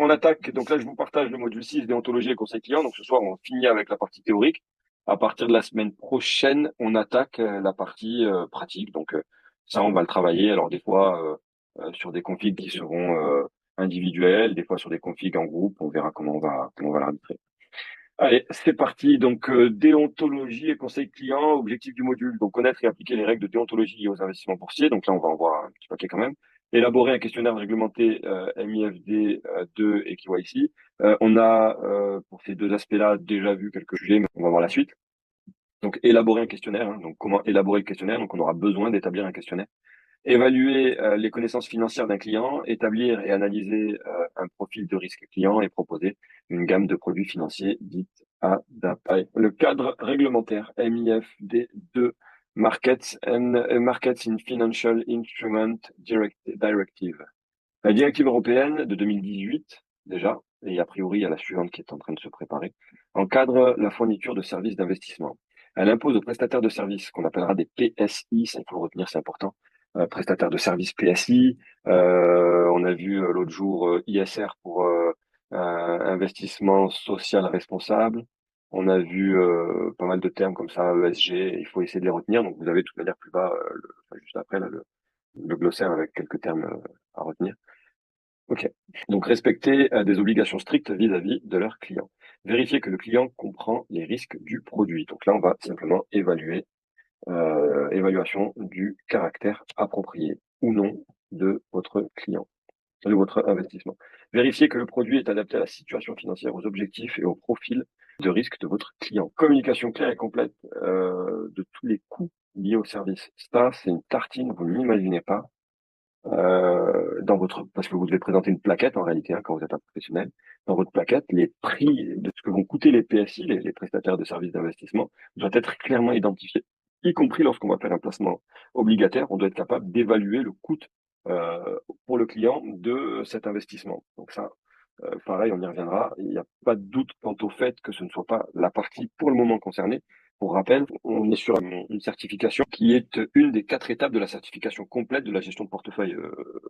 On attaque, donc là, je vous partage le module 6, déontologie et conseil client. Donc ce soir, on finit avec la partie théorique. À partir de la semaine prochaine, on attaque la partie pratique. Donc ça, on va le travailler. Alors des fois, sur des configs qui seront individuels, des fois sur des configs en groupe. On verra comment on va l'arbitrer. Allez, c'est parti. Donc, déontologie et conseil client, objectif du module. Donc, connaître et appliquer les règles de déontologie liées aux investissements boursiers. Donc là, on va en voir un petit paquet quand même. Élaborer un questionnaire réglementé MIFD 2 et KYC. On a, pour ces deux aspects-là, déjà vu quelques sujets, mais on va voir la suite. Donc, élaborer un questionnaire. Hein. Donc, comment élaborer le questionnaire? Donc, on aura besoin d'établir un questionnaire. Évaluer les connaissances financières d'un client, établir et analyser un profil de risque client et proposer une gamme de produits financiers dite ADAPI. Le cadre réglementaire MIFD 2, Markets in Financial Instrument Directive. La directive européenne de 2018, déjà, et a priori, il y a la suivante qui est en train de se préparer, encadre la fourniture de services d'investissement. Elle impose aux prestataires de services, qu'on appellera des PSI, ça il faut le retenir, c'est important, prestataires de services PSI. On a vu l'autre jour ISR pour investissement social responsable. On a vu pas mal de termes comme ça, ESG, il faut essayer de les retenir. Donc vous avez de toute manière plus bas, enfin, juste après, là, le glossaire avec quelques termes à retenir. Ok. Donc, respecter des obligations strictes vis-à-vis de leurs clients. Vérifier que le client comprend les risques du produit. Donc là, on va simplement évaluer, évaluation du caractère approprié ou non de votre client, de votre investissement. Vérifier que le produit est adapté à la situation financière, aux objectifs et au profil de risque de votre client. Communication claire et complète de tous les coûts liés au service. Ça, c'est une tartine, vous n'imaginez pas dans votre, parce que vous devez présenter une plaquette en réalité hein, quand vous êtes un professionnel. Dans votre plaquette, les prix de ce que vont coûter les PSI, les prestataires de services d'investissement, doivent être clairement identifiés, y compris lorsqu'on va faire un placement obligataire. On doit être capable d'évaluer le coût pour le client de cet investissement. Donc ça, pareil, on y reviendra. Il n'y a pas de doute quant au fait que ce ne soit pas la partie pour le moment concernée. Pour rappel, on est sur une certification qui est une des 4 étapes de la certification complète de la gestion de portefeuille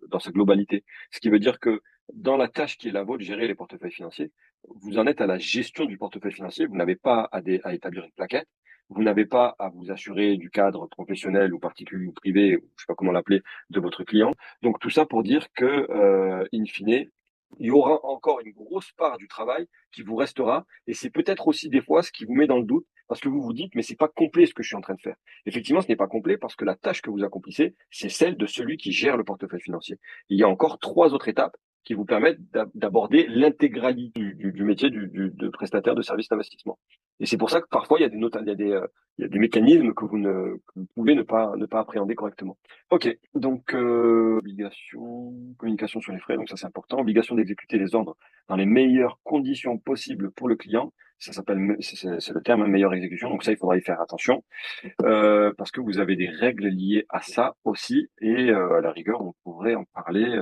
dans sa globalité. Ce qui veut dire que dans la tâche qui est la vôtre, gérer les portefeuilles financiers, vous en êtes à la gestion du portefeuille financier. Vous n'avez pas à établir une plaquette. Vous n'avez pas à vous assurer du cadre professionnel ou particulier ou privé, ou je sais pas comment l'appeler, de votre client. Donc tout ça pour dire que, in fine, il y aura encore une grosse part du travail qui vous restera, et c'est peut-être aussi des fois ce qui vous met dans le doute, parce que vous vous dites, mais c'est pas complet ce que je suis en train de faire. Effectivement, ce n'est pas complet parce que la tâche que vous accomplissez, c'est celle de celui qui gère le portefeuille financier. Il y a encore 3 autres étapes qui vous permettent d'aborder l'intégralité du métier de prestataire de services d'investissement. Et c'est pour ça que parfois il y a des mécanismes que que vous pouvez ne pas appréhender correctement. Ok, donc obligation, communication sur les frais, donc ça c'est important. Obligation d'exécuter les ordres dans les meilleures conditions possibles pour le client. Ça s'appelle, c'est le terme meilleure exécution. Donc ça, il faudra y faire attention parce que vous avez des règles liées à ça aussi. Et à la rigueur, on pourrait en parler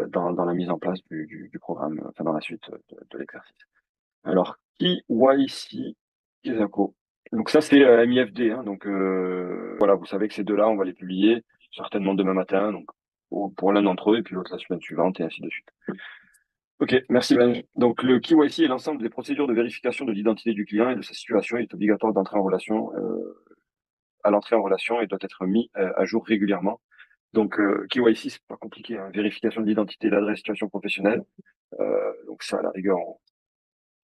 dans la mise en place du programme, enfin dans la suite de l'exercice. Alors, KYC, Kesako. Donc ça, c'est MIFD. Hein, donc voilà, vous savez que ces deux-là, on va les publier certainement demain matin. Donc pour l'un d'entre eux et puis l'autre la semaine suivante et ainsi de suite. Ok, merci Ben. Donc le KYC est l'ensemble des procédures de vérification de l'identité du client et de sa situation. Il est obligatoire d'entrer en relation à l'entrée en relation et doit être mis à jour régulièrement. Donc KYC, c'est pas compliqué. Hein, vérification de l'identité, l'adresse, situation professionnelle. Donc ça, à la rigueur, on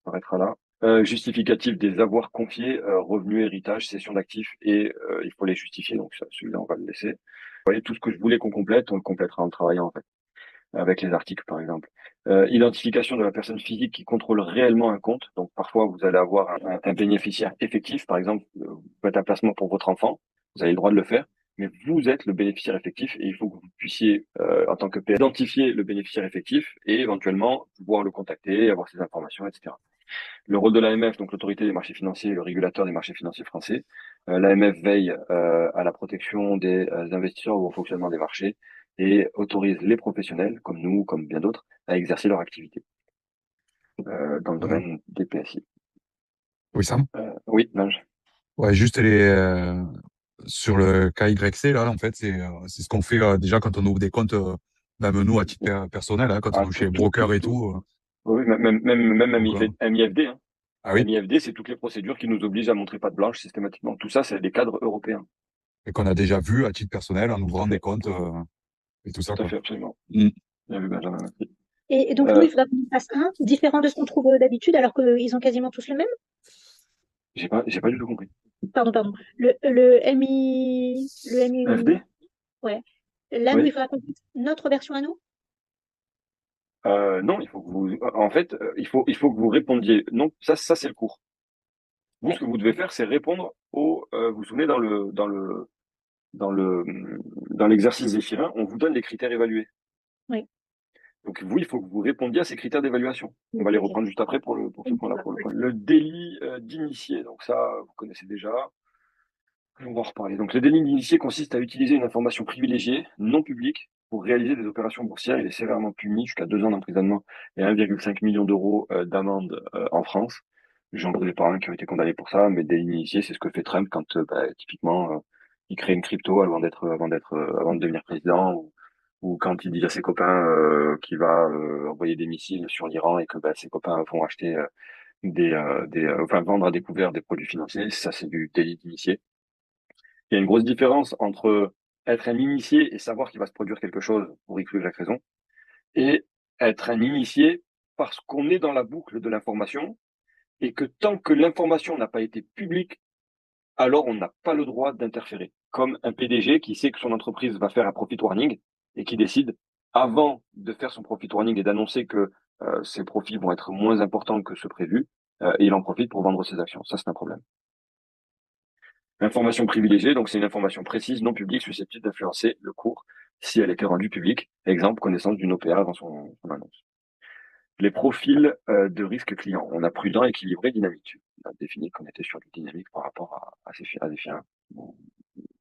s'arrêtera là. Justificatif des avoirs confiés, revenus, héritage, cession d'actifs et il faut les justifier. Donc celui-là, on va le laisser. Vous voyez, tout ce que je voulais qu'on complète, on le complétera en travaillant en fait avec les articles par exemple. Identification de la personne physique qui contrôle réellement un compte. Donc parfois vous allez avoir un bénéficiaire effectif, par exemple, vous faites un placement pour votre enfant, vous avez le droit de le faire, mais vous êtes le bénéficiaire effectif et il faut que vous puissiez, en tant que père, identifier le bénéficiaire effectif et éventuellement pouvoir le contacter, avoir ses informations, etc. Le rôle de l'AMF, donc l'autorité des marchés financiers, le régulateur des marchés financiers français. L'AMF veille à la protection des investisseurs ou au fonctionnement des marchés et autorise les professionnels, comme nous, comme bien d'autres, à exercer leur activité dans le Euh, domaine des PSI. oui, Sam. Oui, Lange. Ouais, juste sur le KYC, là, en fait, c'est ce qu'on fait déjà quand on ouvre des comptes Même nous, à titre personnel, hein, quand on Ah, est chez les brokers et tout. oui, même Donc, MIFD, hein. ah oui, MIFD, c'est toutes les procédures qui nous obligent à montrer patte blanche systématiquement. Tout ça, c'est des cadres européens. et qu'on a déjà vu à titre personnel en Tout à ouvrant des fait. comptes et tout ça, Tout à quoi. fait, absolument. Mm. Bien vu, Benjamin. Merci. Et donc, nous, Euh, il faudra qu'on en fasse un différent de ce qu'on trouve d'habitude, alors qu'ils ont quasiment tous le même. j'ai pas du tout compris. Pardon, pardon. Le MI, le MI, FD? ouais. Là, nous, il Oui. faudra qu'on fasse notre version à nous. Non, il faut que vous, en fait, il faut que vous répondiez. Non, ça c'est le cours. Vous, ce que vous devez faire, c'est répondre vous vous souvenez dans l'exercice Zéphirin, on vous donne les critères évalués. Oui. Donc vous, il faut que vous répondiez à ces critères d'évaluation. On va Ok, les ok. reprendre juste après pour ce point-là. Le délit d'initié, donc ça, vous connaissez déjà. On va en reparler. Donc le délit d'initié consiste à utiliser une information privilégiée, non publique, pour réaliser des opérations boursières. Il est sévèrement puni jusqu'à 2 ans d'emprisonnement et 1,5 million d'euros d'amende en France. J'en connais pas un qui a été condamné pour ça, mais délit d'initié, c'est ce que fait Trump quand typiquement il crée une crypto avant de devenir président, ou quand il dit à ses copains qu'il va envoyer des missiles sur l'Iran et que ses copains vont acheter enfin vendre à découvert des produits financiers. Ça, c'est du délit d'initié. Il y a une grosse différence entre être un initié et savoir qu'il va se produire quelque chose pour X ou Y raison, et être un initié parce qu'on est dans la boucle de l'information et que tant que l'information n'a pas été publique, alors on n'a pas le droit d'interférer. Comme un PDG qui sait que son entreprise va faire un profit warning et qui décide, avant de faire son profit warning et d'annoncer que ses profits vont être moins importants que ce prévu, et il en profite pour vendre ses actions. Ça, c'est un problème. L'information privilégiée, donc c'est une information précise, non publique, susceptible d'influencer le cours si elle était rendue publique. Exemple, connaissance d'une OPA avant son annonce. Les profils de risque client. On a prudent, équilibré, dynamique. On a défini qu'on était sur du dynamique par rapport à des fiens. Bon,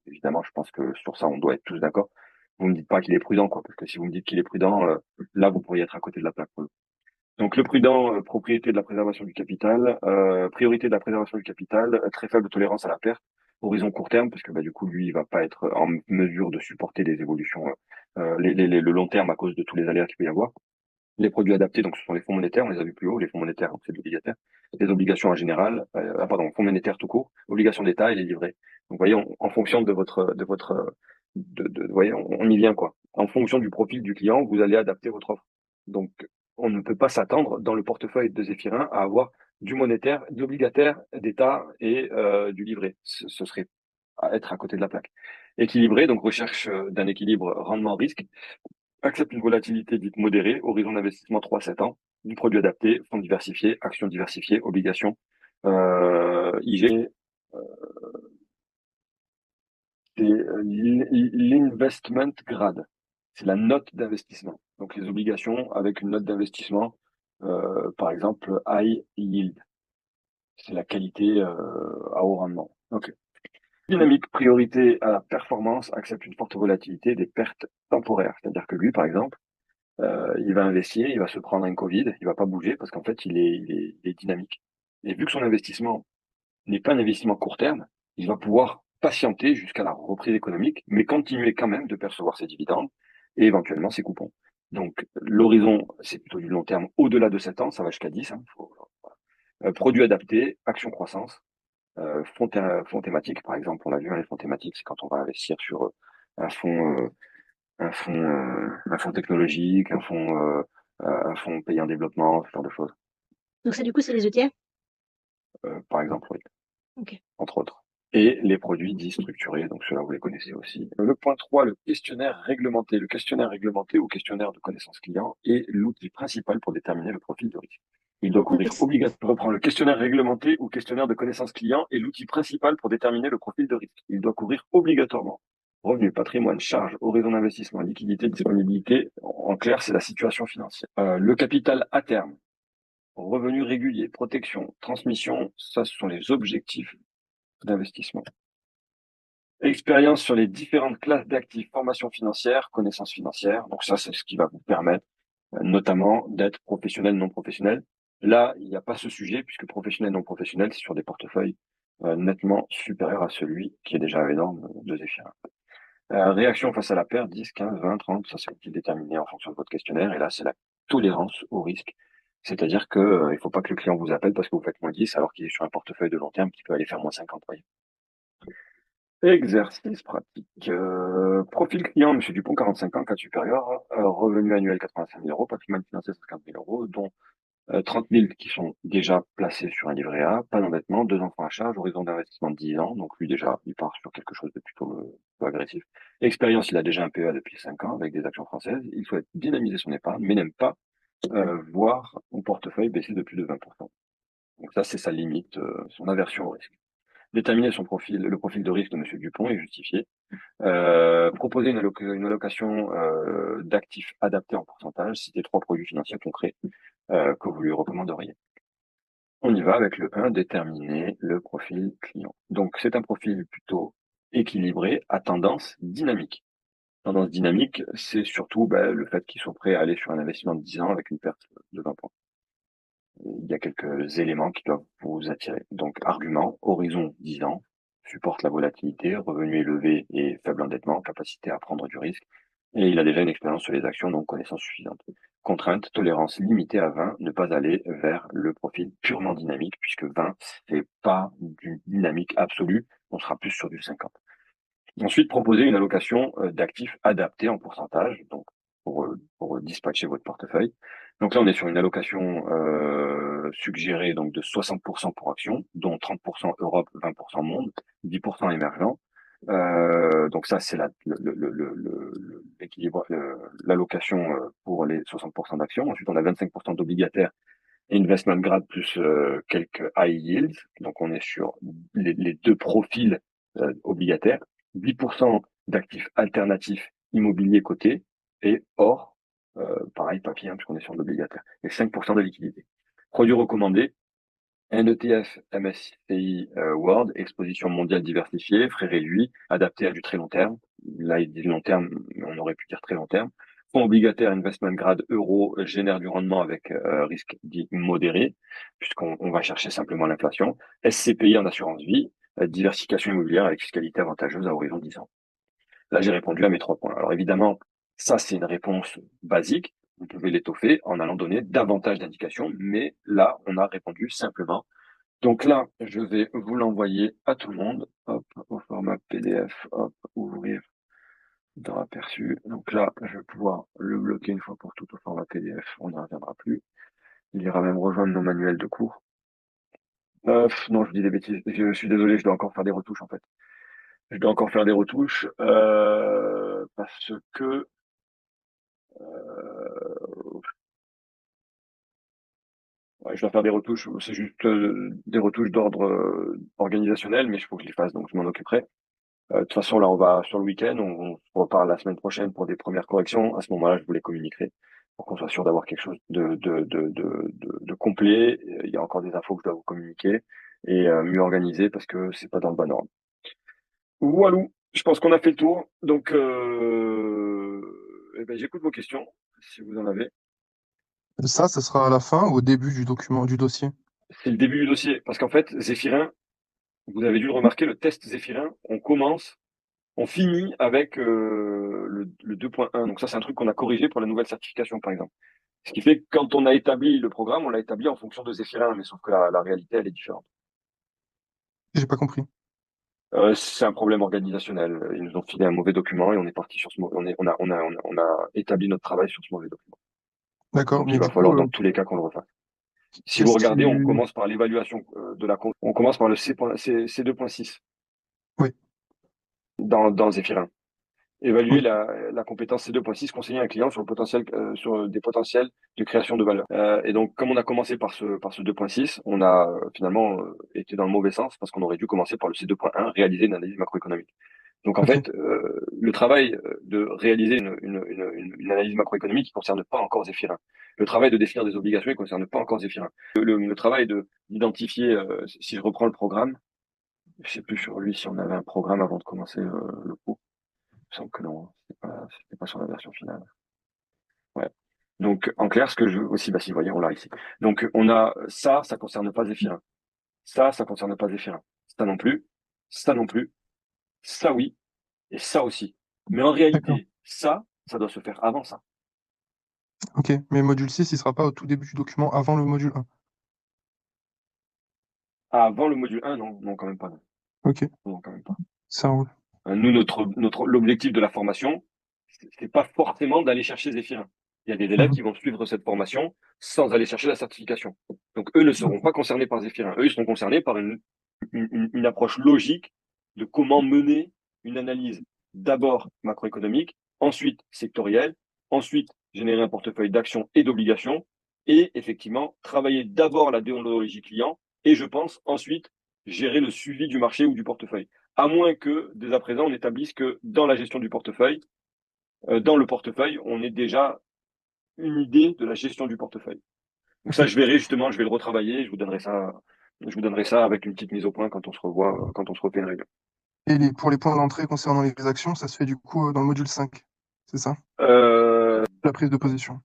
évidemment, je pense que sur ça, on doit être tous d'accord. Vous me dites pas qu'il est prudent, quoi, parce que si vous me dites qu'il est prudent, là, vous pourriez être à côté de la plaque. Donc le prudent, propriété de la préservation du capital, priorité de la préservation du capital, très faible tolérance à la perte, horizon court terme, parce que du coup, lui, il va pas être en mesure de supporter les évolutions, le long terme à cause de tous les aléas qu'il peut y avoir. Les produits adaptés, donc ce sont les fonds monétaires, on les a vus plus haut, les fonds monétaires, donc c'est de l'obligataire, les obligations en général, fonds monétaires tout court, obligations d'État et les livrets. Donc, vous voyez, en fonction vous voyez, on y vient, quoi. En fonction du profil du client, vous allez adapter votre offre. Donc, on ne peut pas s'attendre dans le portefeuille de Zéphirin à avoir du monétaire, de l'obligataire, d'État et du livret. Ce serait à être à côté de la plaque. Équilibré, donc recherche d'un équilibre rendement-risque, accepte une volatilité dite modérée, horizon d'investissement 3 à 7 ans, du produit adapté, fonds diversifiés, actions diversifiées, obligations, IG, c'est l'investment grade. C'est la note d'investissement. Donc les obligations avec une note d'investissement, par exemple high yield. C'est la qualité à haut rendement. Ok. Dynamique, priorité à la performance, accepte une forte volatilité, des pertes temporaires. C'est-à-dire que lui, par exemple, il va investir, il va se prendre un Covid, il va pas bouger parce qu'en fait, il est dynamique. Et vu que son investissement n'est pas un investissement court terme, il va pouvoir patienter jusqu'à la reprise économique, mais continuer quand même de percevoir ses dividendes et éventuellement ses coupons. Donc, l'horizon, c'est plutôt du long terme. Au-delà de 7 ans, ça va jusqu'à 10. Produits adaptés, action croissance, fonds thématiques, par exemple. On l'a vu, les fonds thématiques, c'est quand on va investir sur un fonds, un fonds technologique, un fonds payé en développement, ce genre de choses. Donc, ça, du coup, c'est les ETF. Par exemple, oui, Ok. entre autres. Et les produits dits structurés, donc ceux-là, vous les connaissez aussi. Le point 3, le questionnaire réglementé. Le questionnaire réglementé ou questionnaire de connaissance client est l'outil principal pour déterminer le profil de risque. Il doit couvrir obligatoirement, je reprends, le questionnaire réglementé ou questionnaire de connaissance client est l'outil principal pour déterminer le profil de risque. Il doit couvrir obligatoirement revenu, patrimoine, charge, horizon d'investissement, liquidité, disponibilité. En clair, c'est la situation financière. Le capital à terme, revenus réguliers, protection, transmission, ça, ce sont les objectifs d'investissement. Expérience sur les différentes classes d'actifs, formation financière, connaissances financières. Donc ça, c'est ce qui va vous permettre notamment d'être professionnel, non professionnel. Là, il n'y a pas ce sujet puisque professionnel, non professionnel, c'est sur des portefeuilles nettement supérieurs à celui qui est déjà énorme de Zéphirin. Réaction face à la perte, 10, 15, 20, 30, ça c'est vous qui le déterminez en fonction de votre questionnaire. Et là, c'est la tolérance au risque. C'est-à-dire que il faut pas que le client vous appelle parce que vous faites moins 10 alors qu'il est sur un portefeuille de long terme qui peut aller faire moins 50. Voyez. Exercice pratique. Profil client, Monsieur Dupont, 45 ans, cadre supérieur, revenu annuel 85 000 euros, patrimoine financier 50 000 euros, dont 30 000 qui sont déjà placés sur un livret A, pas d'endettement, 2 enfants à charge, horizon d'investissement de 10 ans, donc lui déjà, il part sur quelque chose de plutôt agressif. Expérience, il a déjà un PEA depuis 5 ans avec des actions françaises, il souhaite dynamiser son épargne, mais n'aime pas voir son portefeuille baisser de plus de 20%. Donc ça, c'est sa limite, son aversion au risque. Déterminer son profil, le profil de risque de Monsieur Dupont et justifier. Proposer une allocation d'actifs adaptés en pourcentage, citer 3 produits financiers concrets que vous lui recommanderiez. On y va avec le 1, déterminer le profil client. Donc, c'est un profil plutôt équilibré à tendance dynamique. Tendance dynamique, c'est surtout le fait qu'ils sont prêts à aller sur un investissement de 10 ans avec une perte de 20 points. Il y a quelques éléments qui doivent vous attirer. Donc, argument, horizon 10 ans, supporte la volatilité, revenu élevé et faible endettement, capacité à prendre du risque. Et il a déjà une expérience sur les actions, donc connaissance suffisante. Contrainte, tolérance limitée à 20, ne pas aller vers le profil purement dynamique, puisque 20, c'est pas du dynamique absolu, on sera plus sur du 50. Ensuite, proposer une allocation d'actifs adaptés en pourcentage, donc pour dispatcher votre portefeuille. Donc là, on est sur une allocation suggérée donc de 60% pour actions, dont 30% Europe, 20% monde, 10% émergent. Donc ça, c'est l'équilibre, l'allocation pour les 60% d'actions. Ensuite, on a 25% d'obligataires et investment grade plus quelques high yields. Donc on est sur les deux profils obligataires. 10% d'actifs alternatifs immobiliers cotés et or, pareil, papier, hein, puisqu'on est sur l'obligataire, et 5% de liquidité. Produit recommandé, un ETF MSCI World, exposition mondiale diversifiée, frais réduits, adapté à du très long terme. Là, il dit long terme, mais on aurait pu dire très long terme. Fonds obligataire investment grade euro génère du rendement avec risque dit modéré, puisqu'on va chercher simplement l'inflation. SCPI en assurance vie, diversification immobilière avec fiscalité avantageuse à horizon 10 ans. Là, j'ai répondu à mes 3 points. Alors évidemment, ça, c'est une réponse basique. Vous pouvez l'étoffer en allant donner davantage d'indications, mais là, on a répondu simplement. Donc là, je vais vous l'envoyer à tout le monde. Hop, au format PDF, hop, ouvrir dans aperçu. Donc là, je vais pouvoir le bloquer une fois pour toutes au format PDF. On n'y reviendra plus. Il ira même rejoindre nos manuels de cours. Non, je vous dis des bêtises. Je suis désolé, je dois encore faire des retouches en fait. Je dois encore faire des retouches parce que ouais, je dois faire des retouches. C'est juste des retouches d'ordre organisationnel, mais il faut que je les fasse, donc je m'en occuperai. De toute façon, là, on va sur le week-end, on se reparle la semaine prochaine pour des premières corrections. À ce moment-là, je vous les communiquerai pour qu'on soit sûr d'avoir quelque chose de complet. Il y a encore des infos que je dois vous communiquer et mieux organisé parce que c'est pas dans le bon ordre. Voilà, je pense qu'on a fait le tour. Donc, eh ben, j'écoute vos questions, si vous en avez. Ça, ce sera à la fin ou au début du document, du dossier? C'est le début du dossier, parce qu'en fait, Zéphirin, vous avez dû le remarquer, le test Zéphirin, on finit avec le 2.1. Donc ça, c'est un truc qu'on a corrigé pour la nouvelle certification, par exemple. Ce qui fait que quand on a établi le programme, on l'a établi en fonction de Zéphirin, mais sauf que la réalité, elle est différente. J'ai pas compris. C'est un problème organisationnel. Ils nous ont filé un mauvais document et on est parti sur on a établi notre travail sur ce mauvais document. D'accord, Donc mais il va du coup, falloir dans tous les cas qu'on le refasse. Si vous qu'est-ce regardez, on qui... commence par l'évaluation on commence par le C2.6 Oui, dans Zéphirin. Évaluer oui, la compétence C2.6, conseiller un client sur le potentiel, sur des potentiels de création de valeur. Et donc, comme on a commencé par ce 2.6, on a finalement été dans le mauvais sens parce qu'on aurait dû commencer par le C2.1, réaliser une analyse macroéconomique. Donc, en ok. fait, le travail de réaliser une analyse macroéconomique, il ne concerne pas encore Zéphirin. Le travail de définir des obligations, il ne concerne pas encore Zéphirin. Le travail d'identifier, si je reprends le programme, je sais plus sur lui si on avait un programme avant de commencer le cours. Il me semble que non, c'était pas sur la version finale. Ouais. Donc, en clair, ce que je veux aussi, bah si, voyez, on l'a ici. Donc, on a ça concerne pas Zéphirin. Ça concerne pas Zéphirin. Ça non plus, ça non plus, ça oui, et ça aussi. Mais en D'accord. réalité, ça doit se faire avant ça. Ok, mais module 6, il sera pas au tout début du document avant le module 1. Avant le module 1, non, non, quand même pas. Non, Ok, non, quand même pas. ça roule. Nous, l'objectif de la formation, c'est pas forcément d'aller chercher Zéphirin. Il y a des élèves Mhm. qui vont suivre cette formation sans aller chercher la certification. Donc, eux ne seront pas concernés par Zéphirin. Eux, ils seront concernés par une approche logique de comment mener une analyse d'abord macroéconomique, ensuite sectorielle, ensuite générer un portefeuille d'actions et d'obligations, et effectivement travailler d'abord la déontologie client, et je pense ensuite gérer le suivi du marché ou du portefeuille. À moins que, dès à présent, on établisse que dans la gestion du portefeuille, dans le portefeuille, on ait déjà une idée de la gestion du portefeuille. Donc ça, Ok. je verrai justement, je vais le retravailler, je vous donnerai ça avec une petite mise au point quand on se revoit, quand on se refait une réunion. Et pour les points d'entrée concernant les actions, ça se fait du coup dans le module 5, c'est ça? Euh, La prise de position.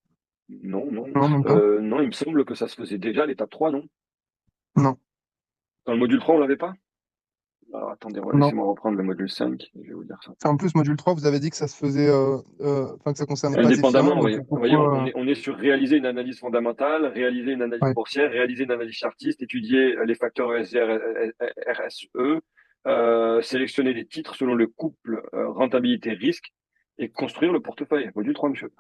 non, non, Non, même pas? non, il me semble que ça se faisait déjà à l'étape 3, non? Non, Dans le module 3, on l'avait pas? Alors, attendez, non. laissez-moi reprendre le module 5, je vais vous dire ça. En plus, module 3, vous avez dit que ça se faisait, enfin que ça concernait pas Zéphirin, Indépendamment, donc oui. Vous voyez, pourquoi... on est sur réaliser une analyse fondamentale, réaliser une analyse Ouais. boursière, réaliser une analyse chartiste, étudier les facteurs ESG, RSE, sélectionner des titres selon le couple rentabilité-risque et construire le portefeuille. Module 3, monsieur.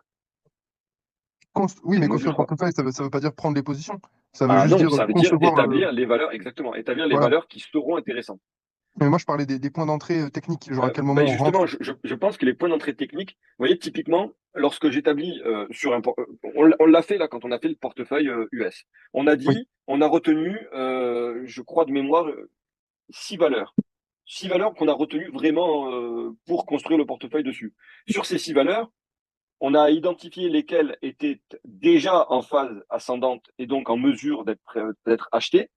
Oui, C'est mais le module construire le 3. portefeuille, ça veut pas dire prendre des positions. Ça veut Ah juste non, dire ça veut dire concevoir le... établir les valeurs, exactement, établir les Voilà. valeurs qui seront intéressantes. Mais moi, je parlais des points d'entrée techniques, genre à quel moment Ben on justement, rentre. je pense que les points d'entrée techniques, vous voyez, typiquement, lorsque j'établis sur un, on l'a fait là quand on a fait le portefeuille US. On a Oui, dit, on a retenu, je crois de mémoire, 6 valeurs. 6 valeurs qu'on a retenues vraiment pour construire le portefeuille dessus. Sur ces 6 valeurs, on a identifié lesquelles étaient déjà en phase ascendante et donc en mesure d'être achetées.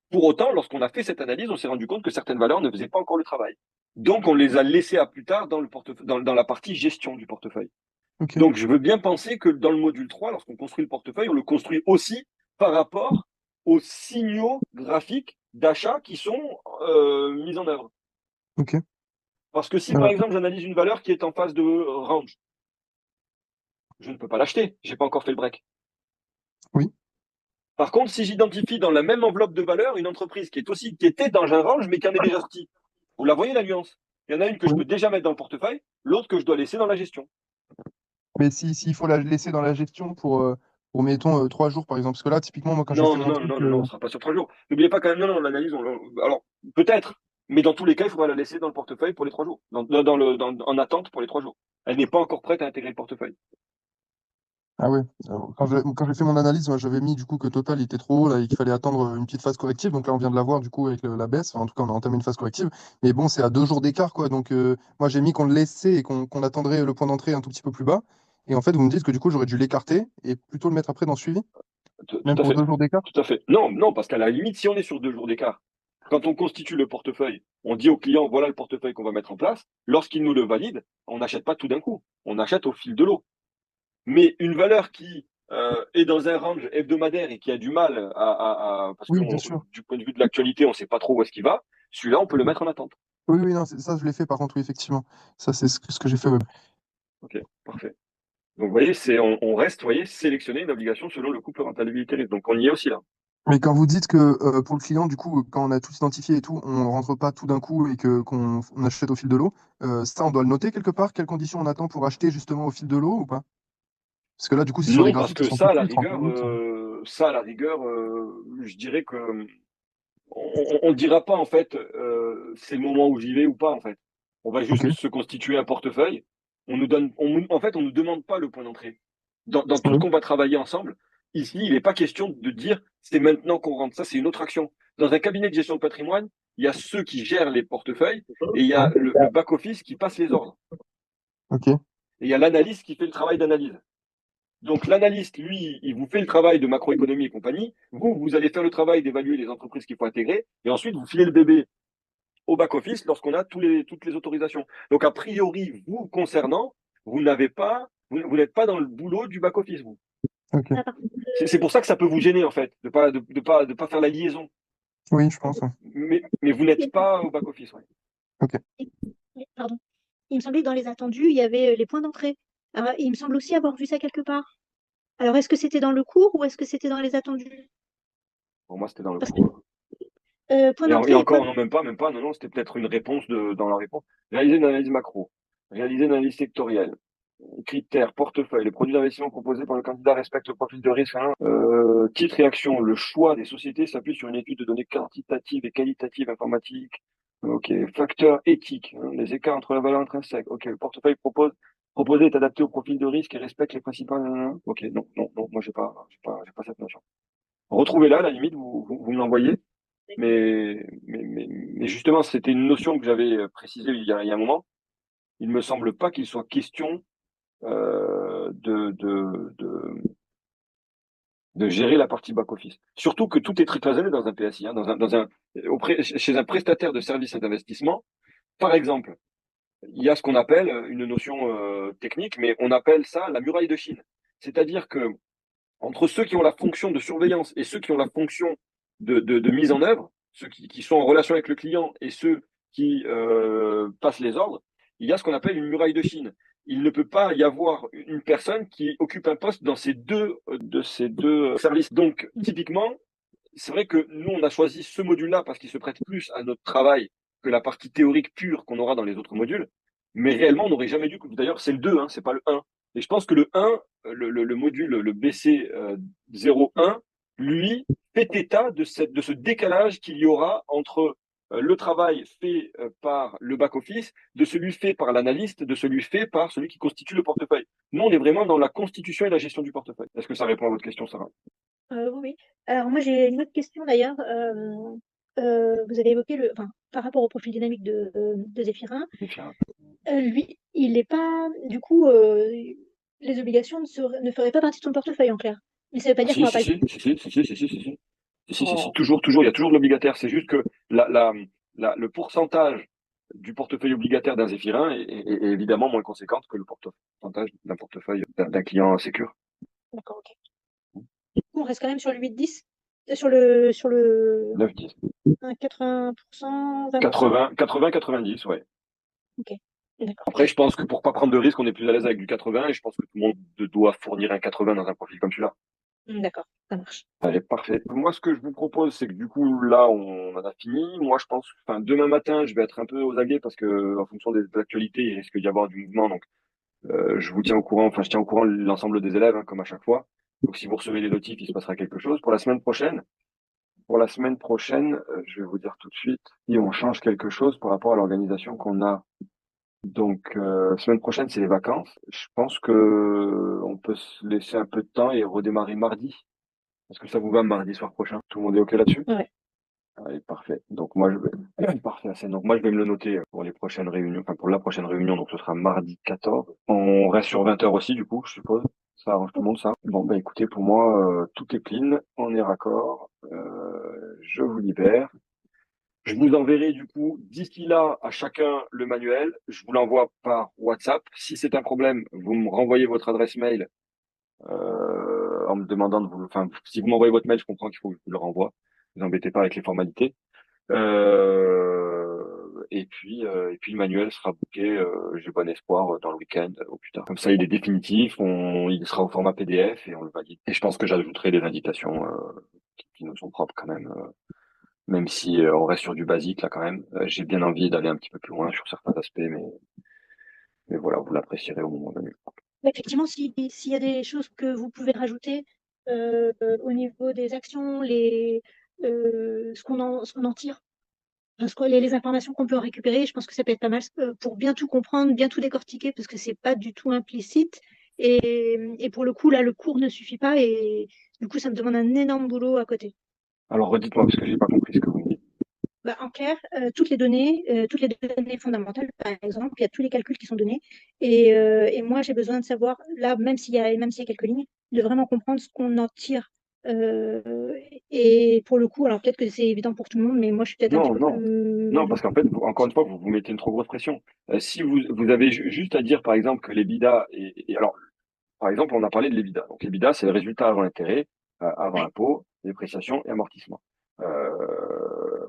Pour autant, lorsqu'on a fait cette analyse, on s'est rendu compte que certaines valeurs ne faisaient pas encore le travail. Donc, on les a laissées à plus tard dans le portefeuille, dans la partie gestion du portefeuille. ok. Donc, je veux bien penser que dans le module 3, lorsqu'on construit le portefeuille, on le construit aussi par rapport aux signaux graphiques d'achat qui sont mis en œuvre. Ok. Parce que si, par Euh, exemple, j'analyse une valeur qui est en phase de range, je ne peux pas l'acheter. J'ai pas encore fait le break. oui, Par contre, si j'identifie dans la même enveloppe de valeur une entreprise qui était dans un range, mais qui en est déjà sortie, vous la voyez la nuance? Il y en a une que je oui. peux déjà mettre dans le portefeuille, l'autre que je dois laisser dans la gestion. Mais s'il faut la laisser dans la gestion pour mettons, 3 jours, par exemple. Parce que là, typiquement, moi, quand j'ai Non, fait non, mon non, non, truc, non, non, non, on ne sera pas sur 3 jours. N'oubliez pas quand même, non, non, l'analyse, alors peut-être, mais dans tous les cas, il faudra la laisser dans le portefeuille pour les 3 jours, en attente pour les 3 jours. Elle n'est pas encore prête à intégrer le portefeuille. ah ouais, alors, quand j'ai fait mon analyse, moi, j'avais mis du coup que Total il était trop haut là, et qu'il fallait attendre une petite phase corrective. Donc là, on vient de la voir du coup avec la baisse. Enfin, en tout cas, on a entamé une phase corrective. Mais bon, c'est à 2 jours d'écart, quoi. Donc moi, j'ai mis qu'on le laissait et qu'on attendrait le point d'entrée un tout petit peu plus bas. Et en fait, vous me dites que du coup, j'aurais dû l'écarter et plutôt le mettre après dans le suivi, Tout même à pour fait, 2 jours d'écart. tout à fait. Non, non, parce qu'à la limite, si on est sur 2 jours d'écart, quand on constitue le portefeuille, on dit au client, voilà le portefeuille qu'on va mettre en place. Lorsqu'il nous le valide, on n'achète pas tout d'un coup. On achète au fil de l'eau. Mais une valeur qui est dans un range hebdomadaire et qui a du mal parce que Oui, bien sûr. du point de vue de l'actualité, on ne sait pas trop où est-ce qu'il va, celui-là, on peut le mettre en attente. Oui, oui, non, ça, je l'ai fait par contre, oui, effectivement. Ça, c'est ce que j'ai fait. Ouais. OK, parfait. Donc, vous voyez, on reste, vous voyez, sélectionner une obligation selon le couple rentabilité-risque. Donc, on y est aussi là. Mais quand vous dites que pour le client, du coup, quand on a tout identifié et tout, on rentre pas tout d'un coup et qu'on achète au fil de l'eau, ça, on doit le noter quelque part? Quelles conditions on attend pour acheter justement au fil de l'eau ou pas? Parce que là, du coup, c'est sur les Non, parce graphiques qui que sont tout ça, à la petits, 30 rigueur, minutes. je dirais que on ne dira pas en fait c'est le moment où j'y vais ou pas en fait. On va Ok. juste se constituer un portefeuille. En fait, on ne nous demande pas le point d'entrée. Dans tout ce Oui. qu'on va travailler ensemble, ici, il n'est pas question de dire c'est maintenant qu'on rentre. Ça, c'est une autre action. Dans un cabinet de gestion de patrimoine, il y a ceux qui gèrent les portefeuilles et il y a Ouais. le back-office qui passe les ordres. Ok. Et il y a l'analyste qui fait le travail d'analyse. Donc l'analyste, lui, il vous fait le travail de macroéconomie et compagnie. Vous allez faire le travail d'évaluer les entreprises qu'il faut intégrer. Et ensuite, vous filez le bébé au back-office lorsqu'on a toutes les autorisations. Donc, a priori, vous concernant, vous n'êtes pas dans le boulot du back-office, vous. Ok. Ah, par contre, C'est pour ça que ça peut vous gêner, en fait, de pas faire la liaison. Oui, je pense. Ouais. Mais vous n'êtes pas au back-office, ouais. Ok. pardon. il me semblait que dans les attendus, il y avait les points d'entrée. Alors, il me semble aussi avoir vu ça quelque part. Alors, est-ce que c'était dans le cours ou est-ce que c'était dans les attendus? Pour moi, c'était dans le Parce que cours. point Et d'entrée et encore, point. non, même pas, non, c'était peut-être une réponse dans la réponse. Réaliser une analyse macro, réaliser une analyse sectorielle, critères, portefeuille, les produits d'investissement proposés par le candidat respectent le profil de risque. Hein. Titre et action, le choix des sociétés s'appuie sur une étude de données quantitatives et qualitatives informatiques. Ok, facteurs éthiques, hein, les écarts entre la valeur intrinsèque. Ok, le portefeuille proposé est adapté au profil de risque et respecte les principaux. Ok, non, non, non, moi j'ai pas cette notion. Retrouvez-la, à la limite, vous me l'envoyez. Mais justement, c'était une notion que j'avais précisée il y a un moment. Il me semble pas qu'il soit question de gérer la partie back-office. Surtout que tout est très cloisonné dans un PSI, hein, chez un prestataire de services d'investissement. Par exemple, il y a ce qu'on appelle une notion technique, mais on appelle ça la muraille de Chine. C'est-à-dire que entre ceux qui ont la fonction de surveillance et ceux qui ont la fonction de mise en œuvre, ceux qui sont en relation avec le client et ceux qui passent les ordres, il y a ce qu'on appelle une muraille de Chine. Il ne peut pas y avoir une personne qui occupe un poste dans ces deux services. Donc, typiquement, c'est vrai que nous, on a choisi ce module-là parce qu'il se prête plus à notre travail que la partie théorique pure qu'on aura dans les autres modules. Mais réellement, on n'aurait jamais dû. D'ailleurs, c'est le 2, hein, c'est pas le 1. Et je pense que le 1, le module, le BC 01, lui, fait état de ce décalage qu'il y aura entre le travail fait par le back-office, de celui fait par l'analyste, de celui fait par celui qui constitue le portefeuille. Nous, on est vraiment dans la constitution et la gestion du portefeuille. Est-ce que ça répond à votre question, Sarah? Oui, oui. Alors moi j'ai une autre question d'ailleurs. Vous avez évoqué enfin, par rapport au profil dynamique de Zéphirin, lui, il n'est pas, du coup, les obligations ne feraient pas partie de son portefeuille en clair. Mais ça ne veut pas dire qu'on Si, va si, pas le si, faire. si, si, si, si, si, si, si, si. Si, si, si, Oh, toujours, toujours, il y a toujours de l'obligataire. C'est juste que le pourcentage du portefeuille obligataire d'un Zéphirin est évidemment moins conséquent que le pourcentage d'un portefeuille d'un client sécure. d'accord, ok. Du coup, on reste quand même sur le 8-10, sur le 9-10. 80%, 20%. 80-90, ouais. Ok, d'accord. Après, je pense que pour pas prendre de risque, on est plus à l'aise avec du 80 et je pense que tout le monde doit fournir un 80 dans un profil comme celui-là. D'accord, ça marche. Allez, parfait. Moi, ce que je vous propose, c'est que du coup, là, on en a fini. Moi, je pense, enfin, demain matin, je vais être un peu aux aguets parce que, en fonction des actualités, il risque d'y avoir du mouvement. Donc, je vous tiens au courant, enfin, je tiens au courant l'ensemble des élèves, hein, comme à chaque fois. Donc, si vous recevez les notifs, il se passera quelque chose. Pour la semaine prochaine, je vais vous dire tout de suite si on change quelque chose par rapport à l'organisation qu'on a. Donc, semaine prochaine, c'est les vacances. Je pense que on peut se laisser un peu de temps et redémarrer mardi. Est-ce que ça vous va mardi soir prochain? Tout le monde est OK là-dessus? Ouais. Allez, parfait. Donc moi je vais parfait. Donc moi je vais me le noter pour les prochaines réunions, enfin pour la prochaine réunion, donc ce sera mardi 14. On reste sur 20 heures aussi, du coup, je suppose. Ça arrange tout le monde, ça. Bon bah écoutez, pour moi, tout est clean, on est raccord. Je vous libère. Je vous enverrai du coup d'ici là à chacun le manuel. Je vous l'envoie par WhatsApp. Si c'est un problème, vous me renvoyez votre adresse mail en me demandant de vous. Enfin, si vous m'envoyez votre mail, je comprends qu'il faut que je vous le renvoie. Ne vous embêtez pas avec les formalités. Et puis le manuel sera booké, j'ai bon espoir, dans le week-end au plus tard. Comme ça, il est définitif, il sera au format PDF et on le valide. Et je pense que j'ajouterai des indications qui nous sont propres quand même, même si on reste sur du basique là quand même. J'ai bien envie d'aller un petit peu plus loin sur certains aspects, mais voilà, vous l'apprécierez au moment venu. Effectivement, s'il y a des choses que vous pouvez rajouter au niveau des actions, ce qu'on en tire, parce que les informations qu'on peut en récupérer, je pense que ça peut être pas mal pour bien tout comprendre, bien tout décortiquer, parce que c'est pas du tout implicite. Et pour le coup, là, le cours ne suffit pas et du coup, ça me demande un énorme boulot à côté. Alors redites-moi parce que j'ai pas compris ce que vous me dites. Bah, en clair, toutes les données fondamentales, par exemple, il y a tous les calculs qui sont donnés. Et moi, j'ai besoin de savoir, là, même s'il y a quelques lignes, de vraiment comprendre ce qu'on en tire. Euh, et pour le coup, alors peut-être que c'est évident pour tout le monde, mais moi, je suis peut-être un petit Non, peu non. Non, plus. parce qu'en fait, encore une fois, vous mettez une trop grosse pression. Si vous avez juste à dire, par exemple, que l'EBITDA alors, par exemple, on a parlé de l'EBITDA. Donc, l'EBITDA, c'est le résultat avant intérêt, avant Ouais, impôt, dépréciation et amortissement.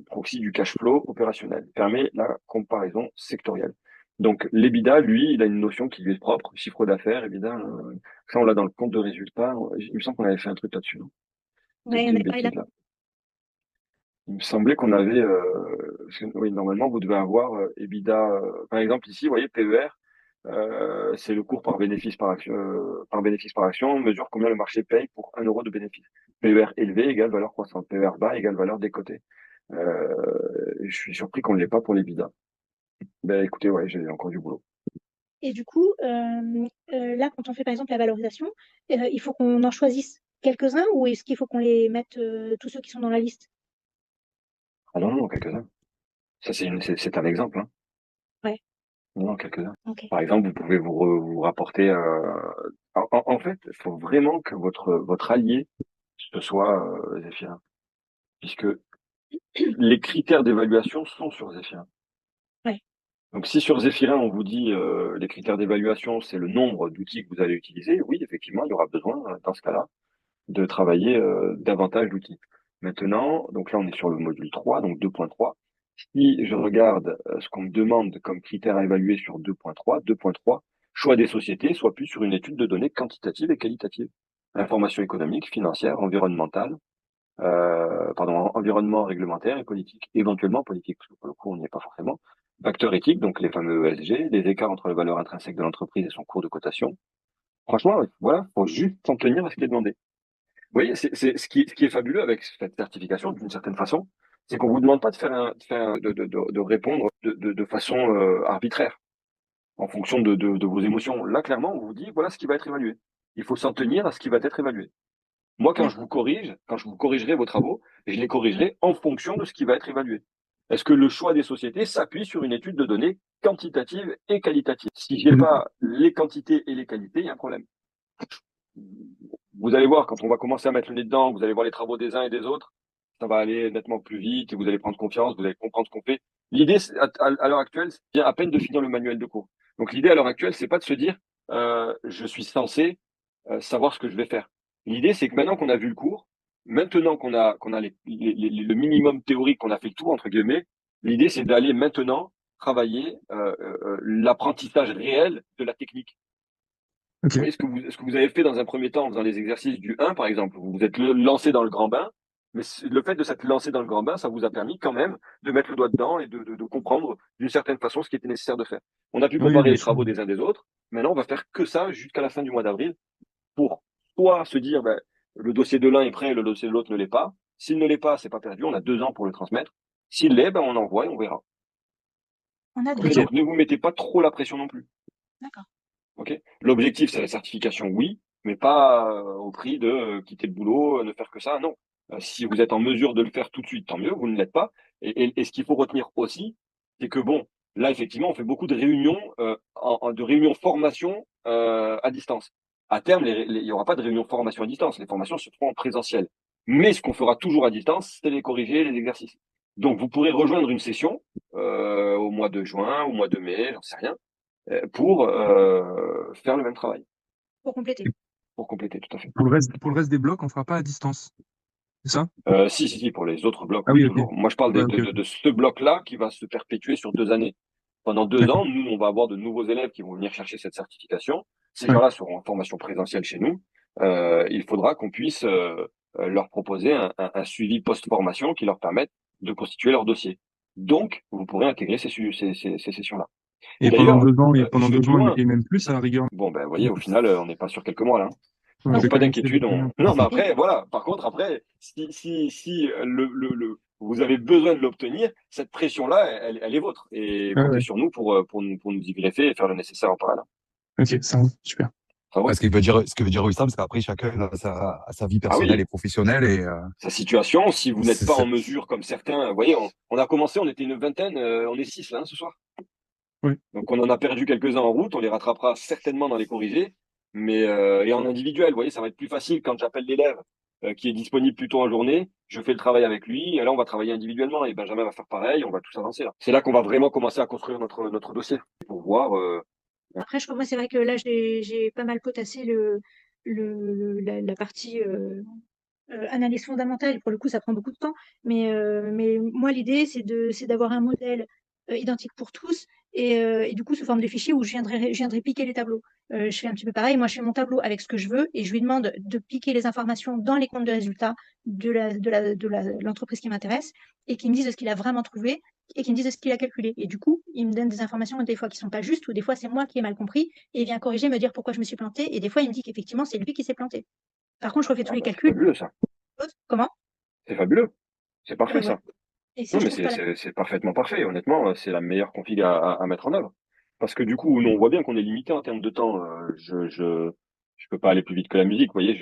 Proxy du cash flow opérationnel. Permet la comparaison sectorielle. Donc, l'EBITDA, lui, il a une notion qui lui est propre, chiffre d'affaires, EBITDA. Ça, on l'a dans le compte de résultat. Il me semble qu'on avait fait un truc là-dessus, non? Ouais, Peut-être on des avait parlé là. bêtises là. Il me semblait qu'on avait, parce que, oui, normalement, vous devez avoir EBITDA. Par exemple, ici, vous voyez, PER, c'est le cours par bénéfice par action, on mesure combien le marché paye pour 1 € de bénéfice. PER élevé égale valeur croissante, PER bas égale valeur décotée. Je suis surpris qu'on ne l'ait pas pour l'EBITDA. Ben écoutez, ouais, j'ai encore du boulot. Et du coup, là, quand on fait par exemple la valorisation, il faut qu'on en choisisse quelques-uns ou est-ce qu'il faut qu'on les mette tous ceux qui sont dans la liste? Ah non, non, quelques-uns. Ça, c'est un exemple, hein. Ouais, Non, non, quelques-uns. ok. Par exemple, vous pouvez vous rapporter. En fait, il faut vraiment que votre allié ce soit Zephyrin, puisque les critères d'évaluation sont sur Zephyrin. Ouais. Donc, si sur Zephyrin, on vous dit les critères d'évaluation, c'est le nombre d'outils que vous allez utiliser, oui, effectivement, il y aura besoin, dans ce cas-là, de travailler davantage d'outils. Maintenant, donc là, on est sur le module 3, donc 2.3. Si je regarde ce qu'on me demande comme critère à évaluer sur 2.3, choix des sociétés, soit plus sur une étude de données quantitative et qualitative. Information économique, financière, environnementale, environnement réglementaire et politique, éventuellement politique, parce que pour le coup, on n'y est pas forcément. Facteurs éthiques, donc les fameux ESG, les écarts entre les valeurs intrinsèques de l'entreprise et son cours de cotation. Franchement, voilà, faut juste s'en tenir à ce qui est demandé. Vous voyez, c'est ce qui est fabuleux avec cette certification, d'une certaine façon, c'est qu'on vous demande pas de répondre de façon arbitraire, en fonction de vos émotions. Là, clairement, on vous dit, voilà ce qui va être évalué. Il faut s'en tenir à ce qui va être évalué. Moi, quand je vous corrige, quand je vous corrigerai vos travaux, je les corrigerai en fonction de ce qui va être évalué. Est-ce que le choix des sociétés s'appuie sur une étude de données quantitative et qualitative? Si j'ai pas les quantités et les qualités, il y a un problème. Vous allez voir, quand on va commencer à mettre le nez dedans, vous allez voir les travaux des uns et des autres, ça va aller nettement plus vite, et vous allez prendre confiance, vous allez comprendre ce qu'on fait. L'idée, à l'heure actuelle, c'est bien à peine de finir le manuel de cours. Donc l'idée à l'heure actuelle, c'est pas de se dire, je suis censé savoir ce que je vais faire. L'idée, c'est que maintenant qu'on a vu le cours, maintenant qu'on a le minimum théorique, qu'on a fait le tour, entre guillemets, l'idée, c'est d'aller maintenant travailler l'apprentissage réel de la technique. Ok. Vous voyez ce que vous avez fait dans un premier temps en faisant les exercices du 1, par exemple. Vous vous êtes lancé dans le grand bain, mais le fait de s'être lancé dans le grand bain, ça vous a permis quand même de mettre le doigt dedans et de comprendre d'une certaine façon ce qui était nécessaire de faire. On a pu Oui, comparer bien les sûr. travaux des uns des autres. Maintenant, on va faire que ça jusqu'à la fin du mois d'avril pour soit se dire, ben, le dossier de l'un est prêt, le dossier de l'autre ne l'est pas. S'il ne l'est pas, c'est pas perdu. On a 2 ans pour le transmettre. S'il l'est, ben, on envoie et on verra. On a Donc, deux ans. ne vous mettez pas trop la pression non plus. D'accord. Ok. L'objectif, c'est la certification, oui, mais pas au prix de quitter le boulot, ne faire que ça. Non. Si vous êtes en mesure de le faire tout de suite, tant mieux. Vous ne l'êtes pas. Et ce qu'il faut retenir aussi, c'est que bon, là, effectivement, on fait beaucoup de réunions, de réunions formation à distance. À terme, il n'y aura pas de réunions formation à distance. Les formations se feront en présentiel. Mais ce qu'on fera toujours à distance, c'est les corriger, les exercices. Donc, vous pourrez rejoindre une session au mois de juin, au mois de mai, j'en sais rien, pour faire le même travail, Pour compléter. pour compléter, tout à fait. Pour le reste des blocs, on fera pas à distance. C'est ça? Si, pour les autres blocs, Ah oui, oui, ok. toujours. Moi, je parle Ouais, ok, ok. de ce bloc-là qui va se perpétuer sur 2 années. Pendant 2 ans, D'accord. nous, on va avoir de nouveaux élèves qui vont venir chercher cette certification. Ces Ouais. gens-là seront en formation présentielle chez nous. Il faudra qu'on puisse leur proposer un suivi post-formation qui leur permette de constituer leur dossier. Donc, vous pourrez intégrer ces sessions-là. Et Et pendant d'ailleurs, 2 ans, je vais plus loin. et même plus à la rigueur. Bon, ben, vous voyez, au final, on n'est pas sur quelques mois là, hein. Ouais, Donc, j'ai Donc pas commencé d'inquiétude. depuis rien. Non, mais et après, voilà. Par contre, après, si vous avez besoin de l'obtenir, cette pression-là, elle est vôtre. Et Ouais, comptez ouais. sur nous pour nous y greffer et faire le nécessaire en parallèle. Ok, ça va, super. Ça va? Ce que veut dire Wissam, c'est qu'après, chacun a sa vie Ah personnelle oui, et professionnelle et sa situation, si vous n'êtes c'est pas en cette, mesure, comme certains, vous voyez, on a commencé, on était une vingtaine, on est 6 là, ce soir. Ouais. Donc on en a perdu quelques-uns en route, on les rattrapera certainement dans les corrigés, mais et en individuel, vous voyez, ça va être plus facile quand j'appelle l'élève qui est disponible plutôt en journée, je fais le travail avec lui, et là on va travailler individuellement, et Benjamin va faire pareil, on va tous avancer là. C'est là qu'on va vraiment commencer à construire notre dossier, pour voir. après, je crois que moi, c'est vrai que là, j'ai pas mal potassé la partie analyse fondamentale. Pour le coup, ça prend beaucoup de temps. Mais moi, l'idée, c'est d'avoir un modèle identique pour tous et du coup, sous forme de fichier où je viendrai piquer les tableaux. Je fais un petit peu pareil. Moi, je fais mon tableau avec ce que je veux et je lui demande de piquer les informations dans les comptes de résultats de l'entreprise qui m'intéresse et qui me dise ce qu'il a vraiment trouvé et qui me dise ce qu'il a calculé. Et du coup, il me donne des informations des fois qui sont pas justes ou des fois c'est moi qui ai mal compris et il vient corriger, me dire pourquoi je me suis planté. Et des fois, il me dit qu'effectivement, c'est lui qui s'est planté. Par contre, je refais tous Ah les bah, c'est calculs. fabuleux, ça. Comment? C'est fabuleux. C'est parfait, Voilà. ça. Et si Non, je mais trouve pas la... c'est parfaitement parfait. Honnêtement, c'est la meilleure config à mettre en œuvre. Parce que du coup, nous, on voit bien qu'on est limité en termes de temps. Je peux pas aller plus vite que la musique. Vous voyez,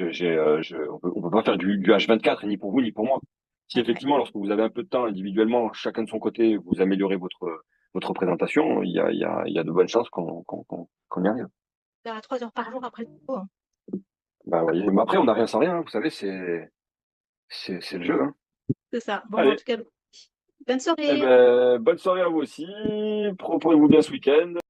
on peut pas faire du H24, ni pour vous, ni pour moi. Si effectivement, lorsque vous avez un peu de temps individuellement, chacun de son côté, vous améliorez votre présentation, il y a de bonnes chances qu'on y arrive. faire à 3 heures par jour après le boulot, hein. Bah, vous voyez. Mais après, on n'a rien sans rien, hein. Vous savez, c'est le jeu, hein. C'est ça. Bon, en Allez. tout cas, bonne Eh soirée. ben, bonne soirée à vous aussi. Proposez-vous bien ce week-end.